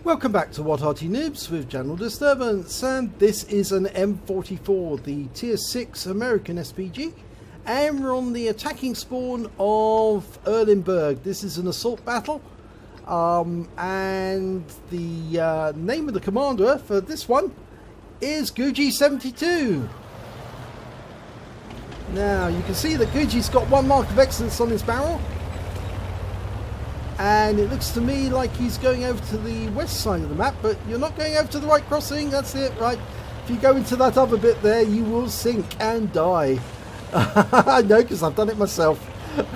Welcome back to What Arty Noobs with General Disturbance, and this is an M44, the Tier 6 American SPG, and we're on the attacking spawn of Erlenberg. This is an assault battle, and the name of the commander for this one is Gucci72. Now you can see that Gucci's got one mark of excellence on his barrel, and it looks to me like he's going over to the west side of the map, but you're not going over to the right crossing. That's it, right? If you go into that other bit there, you will sink and die. I know, because I've done it myself.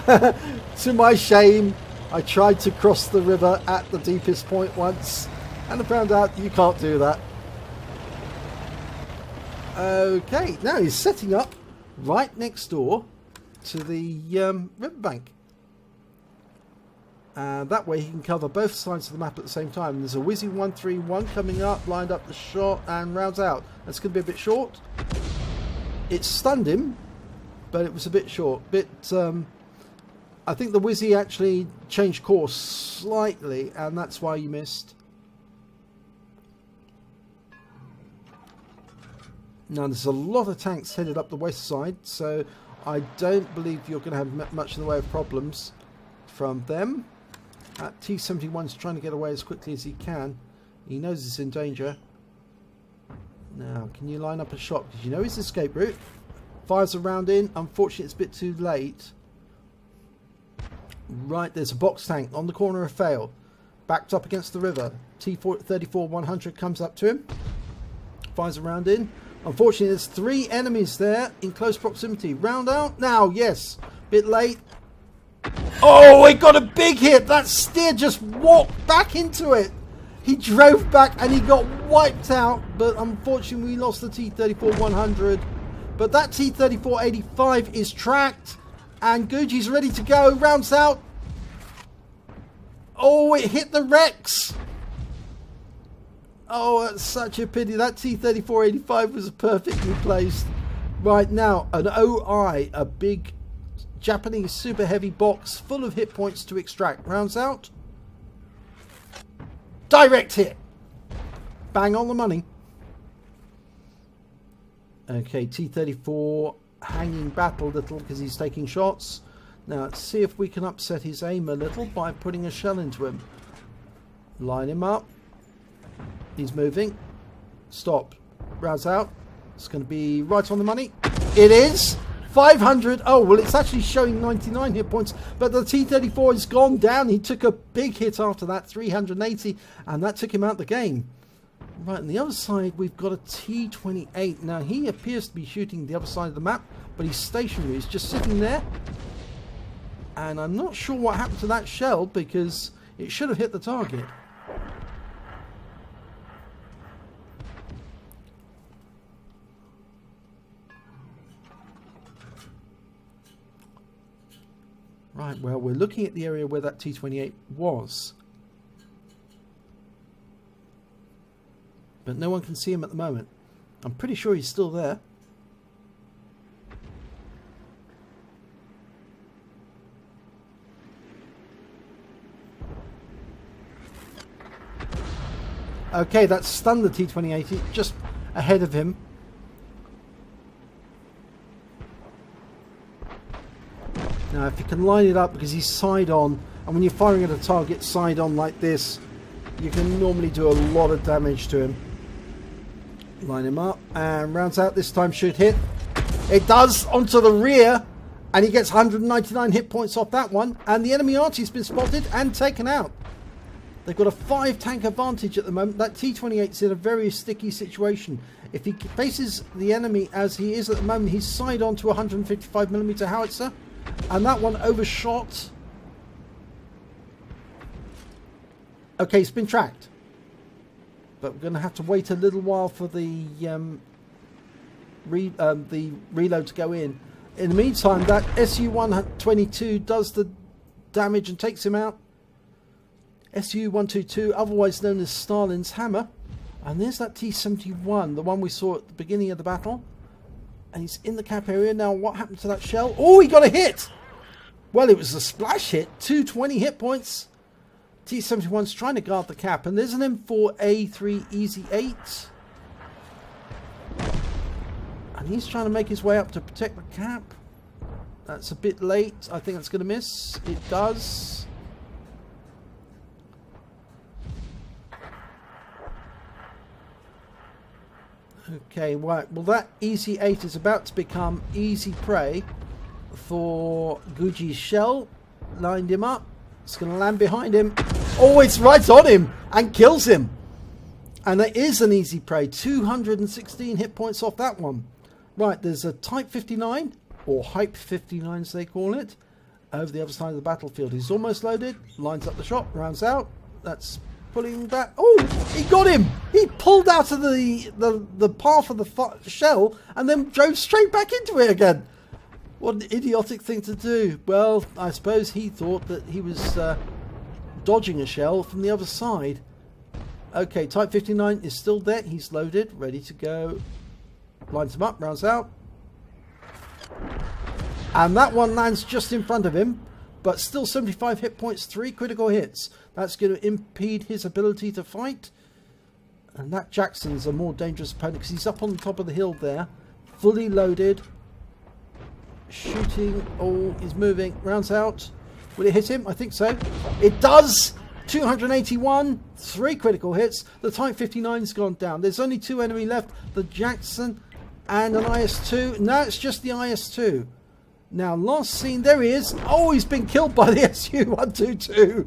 To my shame, I tried to cross the river at the deepest point once, and I found out you can't do that. Okay, now he's setting up right next door to the riverbank. That way he can cover both sides of the map at the same time. There's a Wizzy 131 coming up, lined up the shot, and rounds out. That's going to be a bit short. It stunned him, but it was a bit short. I think the Wizzy actually changed course slightly, and that's why you missed. Now there's a lot of tanks headed up the west side, so I don't believe you're going to have much in the way of problems from them. T-71's trying to get away as quickly as he can. He knows he's in danger. Now, can you line up a shot? Because you know his escape route. Fires a round in. Unfortunately, it's a bit too late. Right, there's a box tank on the corner of Fail. Backed up against the river. T-34-100 comes up to him. Fires a round in. Unfortunately, there's three enemies there in close proximity. Round out. Now, yes. Bit late. Oh, it got a big hit. That steer just walked back into it. He drove back and he got wiped out. But unfortunately, we lost the T-34-100. But that T-34-85 is tracked. And Gucci's ready to go. Rounds out. Oh, it hit the Rex. Oh, that's such a pity. That T-34-85 was perfectly placed. Right now, an OI, a big Japanese super heavy box full of hit points to extract. Rounds out. Direct hit. Bang on the money. Okay, T-34 hanging back a little because he's taking shots. Now let's see if we can upset his aim a little by putting a shell into him. Line him up. He's moving. Stop. Rounds out. It's going to be right on the money. It is. 500. Oh, well, it's actually showing 99 hit points, but the T-34 has gone down. He took a big hit after that, 380, and that took him out the game. Right, on the other side, we've got a T-28. Now, he appears to be shooting the other side of the map, but he's stationary. He's just sitting there, and I'm not sure what happened to that shell, because it should have hit the target. Right, well, we're looking at the area where that T-28 was. But no one can see him at the moment. I'm pretty sure he's still there. Okay, that stunned the T-28 just ahead of him. Now, if you can line it up, because he's side on, and when you're firing at a target side on like this, you can normally do a lot of damage to him. Line him up, and rounds out. This time should hit. It does, onto the rear, and he gets 199 hit points off that one, and the enemy Arty's been spotted and taken out. They've got a 5-tank advantage at the moment. That T-28's in a very sticky situation. If he faces the enemy as he is at the moment, he's side on to a 155mm howitzer. And that one overshot. Okay, it's been tracked. But we're going to have to wait a little while for the reload to go in. In the meantime, that SU-122 does the damage and takes him out. SU-122, otherwise known as Stalin's hammer. And there's that T-71, the one we saw at the beginning of the battle. And he's in the cap area. Now, what happened to that shell? Oh, he got a hit! Well, it was a splash hit. 220 hit points. T71's trying to guard the cap, and there's an M4A3 Easy 8. And he's trying to make his way up to protect the cap. That's a bit late. I think that's going to miss. It does. Okay, right. Well, that Easy 8 is about to become easy prey for Guji's shell. Lined him up. It's going to land behind him. Oh, it's right on him and kills him. And that is an easy prey. 216 hit points off that one. Right, there's a Type 59, or Hype 59 as they call it, over the other side of the battlefield. He's almost loaded. Lines up the shot. Rounds out. That's pulling back. Oh, he got him. He pulled out of the path of the shell and then drove straight back into it again. What an idiotic thing to do. Well, I suppose he thought that he was dodging a shell from the other side. Okay, Type 59 is still there. He's loaded, ready to go. Lines him up, rounds out. And that one lands just in front of him. But still 75 hit points, 3 critical hits. That's going to impede his ability to fight. And that Jackson's a more dangerous opponent because he's up on the top of the hill there. Fully loaded. Shooting. Oh, he's moving. Rounds out. Will it hit him? I think so. It does! 281. 3 critical hits. The Type 59's gone down. There's only 2 enemy left. The Jackson and an IS-2. No, it's just the IS-2. Now, last seen, there he is. Oh, he's been killed by the SU-122.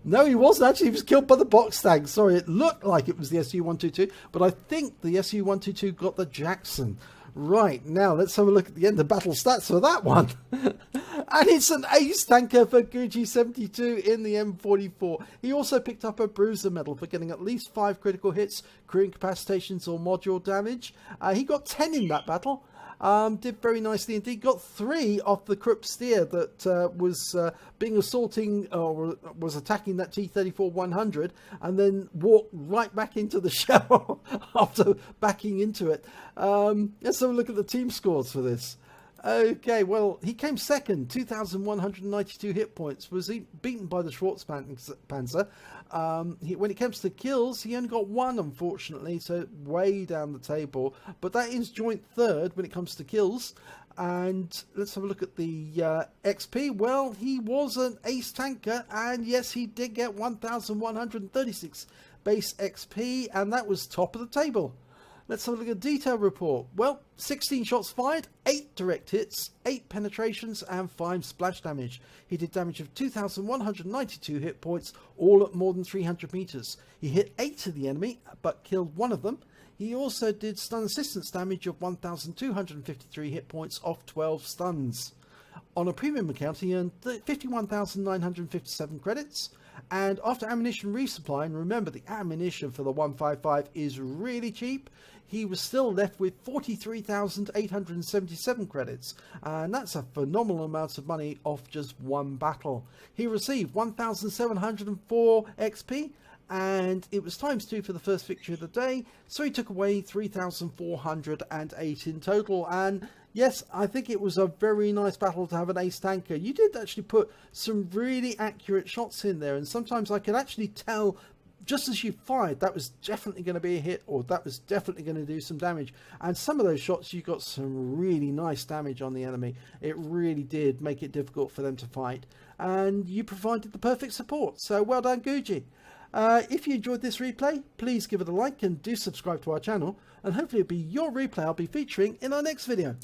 No, he wasn't actually. He was killed by the box tank. Sorry, it looked like it was the SU-122, but I think the SU-122 got the Jackson. Right, now let's have a look at the end of battle stats for that one. And it's an ace tanker for Guji72 in the M44. He also picked up a bruiser medal for getting at least 5 critical hits, crew incapacitations or module damage. He got 10 in that battle. Did very nicely indeed. Got 3 off the Krupp steer that was was attacking that T-34-100 and then walked right back into the shell after backing into it. Let's have a look at the team scores for this. Okay, well, he came second, 2,192 hit points. Was he beaten by the Schwarzpanzer? When it comes to kills, he only got 1, unfortunately, so way down the table. But that is joint third when it comes to kills. And let's have a look at the XP. Well, he was an ace tanker, and yes, he did get 1,136 base XP, and that was top of the table. Let's have a look at the detail report. Well, 16 shots fired, 8 direct hits, 8 penetrations and 5 splash damage. He did damage of 2,192 hit points, all at more than 300 meters. He hit 8 of the enemy, but killed 1 of them. He also did stun assistance damage of 1,253 hit points off 12 stuns. On a premium account, he earned 51,957 credits. And after ammunition resupply, and remember the ammunition for the 155 is really cheap, he was still left with 43,877 credits, and that's a phenomenal amount of money off just 1 battle. He received 1,704 XP, and it was ×2 for the first victory of the day, so he took away 3,408 in total. And yes, I think it was a very nice battle to have an ace tanker. You did actually put some really accurate shots in there, and sometimes I could actually tell just as you fired that was definitely going to be a hit, or that was definitely going to do some damage. And some of those shots, you got some really nice damage on the enemy. It really did make it difficult for them to fight, and you provided the perfect support. So well done, Guji. If you enjoyed this replay, please give it a like and do subscribe to our channel, and hopefully it'll be your replay I'll be featuring in our next video.